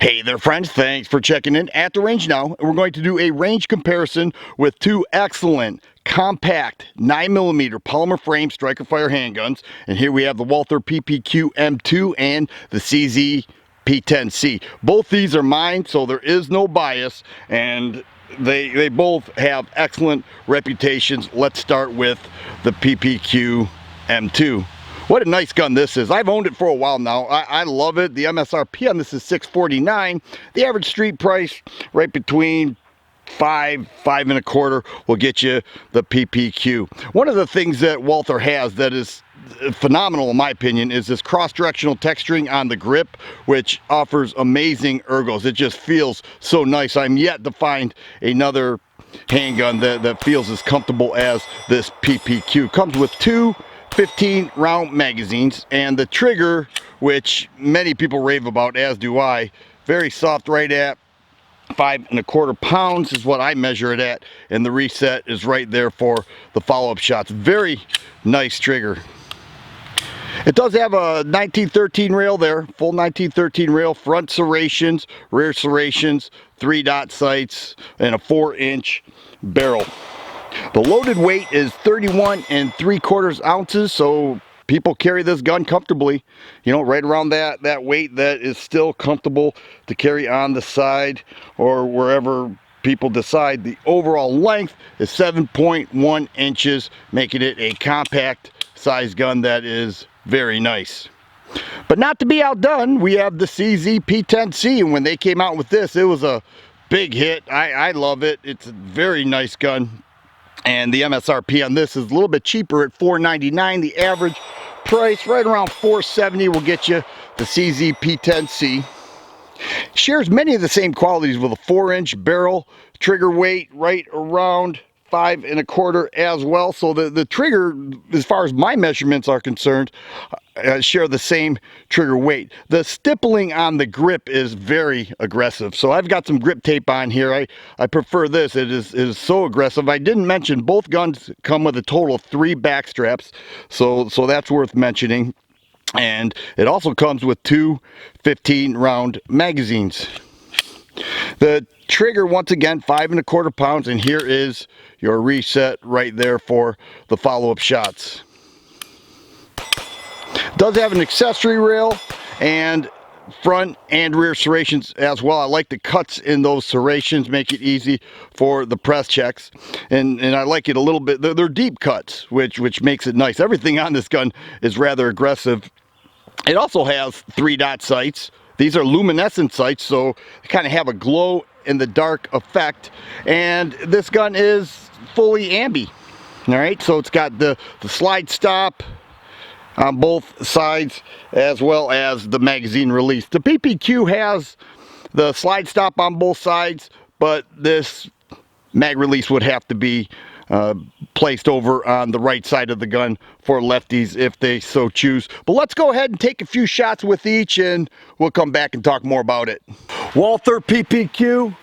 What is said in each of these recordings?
Hey there friends, thanks for checking in at the range now. We're going to do a range comparison with two excellent compact 9mm polymer frame striker fire handguns. And here we have the Walther PPQ M2 and the CZ P10C. Both these are mine, so there is no bias, and they both have excellent reputations. Let's start with the PPQ M2. What a nice gun this is. I've owned it for a while now. I love it. The MSRP on this is $649. The average street price right between $5 and a quarter will get you the PPQ. One of the things that Walther has that is phenomenal in my opinion is this cross-directional texturing on the grip, which offers amazing ergos. It just feels so nice. I'm yet to find another handgun that feels as comfortable as this PPQ. Comes with two 15-round magazines, and the trigger, which many people rave about, as do I, very soft, right at 5 1/4 pounds is what I measure it at, and the reset is right there for the follow-up shots. Very nice trigger. It does have a 1913 rail there, full 1913 rail, front serrations, rear serrations, 3-dot sights, and a 4-inch barrel. The loaded weight is 31 3/4 ounces, so people carry this gun comfortably, you know, right around that weight that is still comfortable to carry on the side or wherever people decide. The overall length is 7.1 inches, making it a compact size gun that is very nice. But not to be outdone, we have the CZ P10C, and when they came out with this, it was a big hit. I love it. It's a very nice gun. And the MSRP on this is a little bit cheaper at $499. The average price right around $470 will get you the CZ P10C. Shares many of the same qualities with a 4-inch barrel, trigger weight right around 5 1/4 as well. So the trigger, as far as my measurements are concerned, share the same trigger weight. The stippling on the grip is very aggressive. So I've got some grip tape on here. I prefer this. It is so aggressive. I didn't mention both guns come with a total of 3 back straps, so that's worth mentioning. And it also comes with two 15-round magazines. The trigger, once again, 5 1/4 pounds, and here is your reset right there for the follow-up shots. Does have an accessory rail and front and rear serrations as well. I like the cuts in those serrations, make it easy for the press checks, and I like it a little bit. They're deep cuts, which makes it nice. Everything on this gun is rather aggressive. It also has 3-dot sights. These are luminescent sights, so they kind of have a glow in the dark effect, and this gun is fully ambi. All right, so it's got the slide stop on both sides as well as the magazine release. The PPQ has the slide stop on both sides, but this mag release would have to be placed over on the right side of the gun for lefties if they so choose. But let's go ahead and take a few shots with each, and we'll come back and talk more about it. Walther PPQ.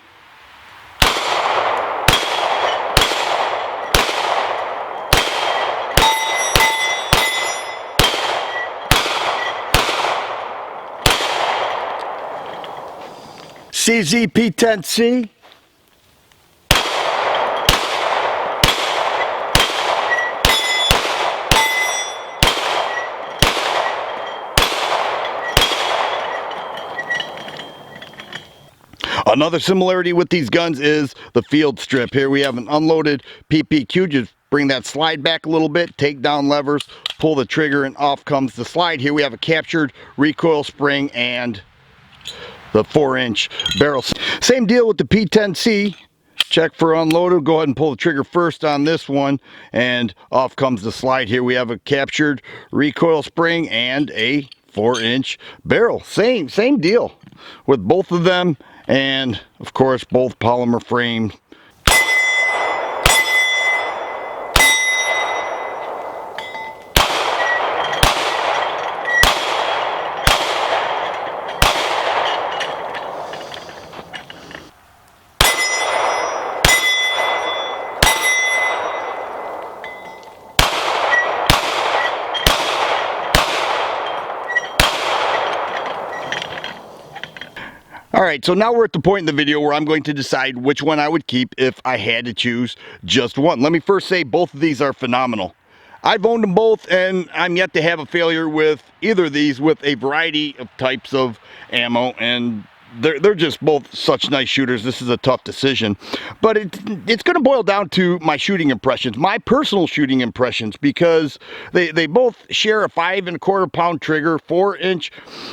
CZ P10C. Another similarity with these guns is the field strip. Here we have an unloaded PPQ. Just bring that slide back a little bit, take down levers, pull the trigger, and off comes the slide. Here we have a captured recoil spring and the 4-inch barrel. Same deal with the P10C. Check for unloaded. Go ahead and pull the trigger first on this one, and off comes the slide. Here we have a captured recoil spring and a 4-inch barrel. Same deal with both of them, and of course both polymer frames. All right, so now we're at the point in the video where I'm going to decide which one I would keep if I had to choose just one. Let me first say both of these are phenomenal. I've owned them both, and I'm yet to have a failure with either of these with a variety of types of ammo, and they're just both such nice shooters. This is a tough decision, but it's going to boil down to my shooting impressions, my personal shooting impressions, because they both share a 5 1/4 pound trigger, 4-inch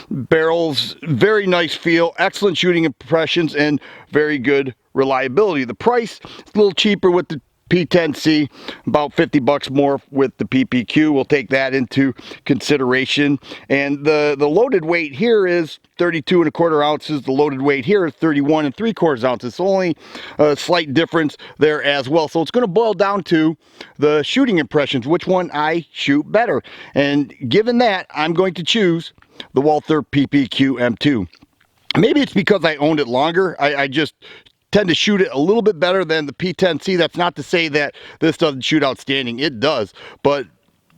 barrels, very nice feel, excellent shooting impressions, and very good reliability. The price is a little cheaper with the P10C, about 50 bucks more with the PPQ. We'll take that into consideration. And the loaded weight here is 32 1/4 ounces. The loaded weight here is 31 3/4 ounces. So only a slight difference there as well. So it's going to boil down to the shooting impressions, which one I shoot better. And given that, I'm going to choose the Walther PPQ M2. Maybe it's because I owned it longer. I just tend to shoot it a little bit better than the P10C. That's not to say that this doesn't shoot outstanding. It does. But,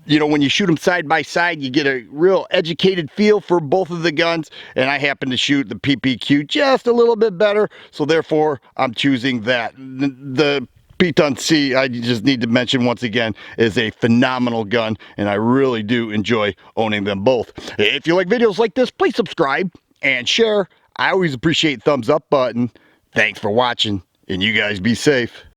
you know, when you shoot them side by side, you get a real educated feel for both of the guns. And I happen to shoot the PPQ just a little bit better. So therefore, I'm choosing that. The P10C, I just need to mention once again, is a phenomenal gun. And I really do enjoy owning them both. If you like videos like this, please subscribe and share. I always appreciate thumbs up button. Thanks for watching, and you guys be safe.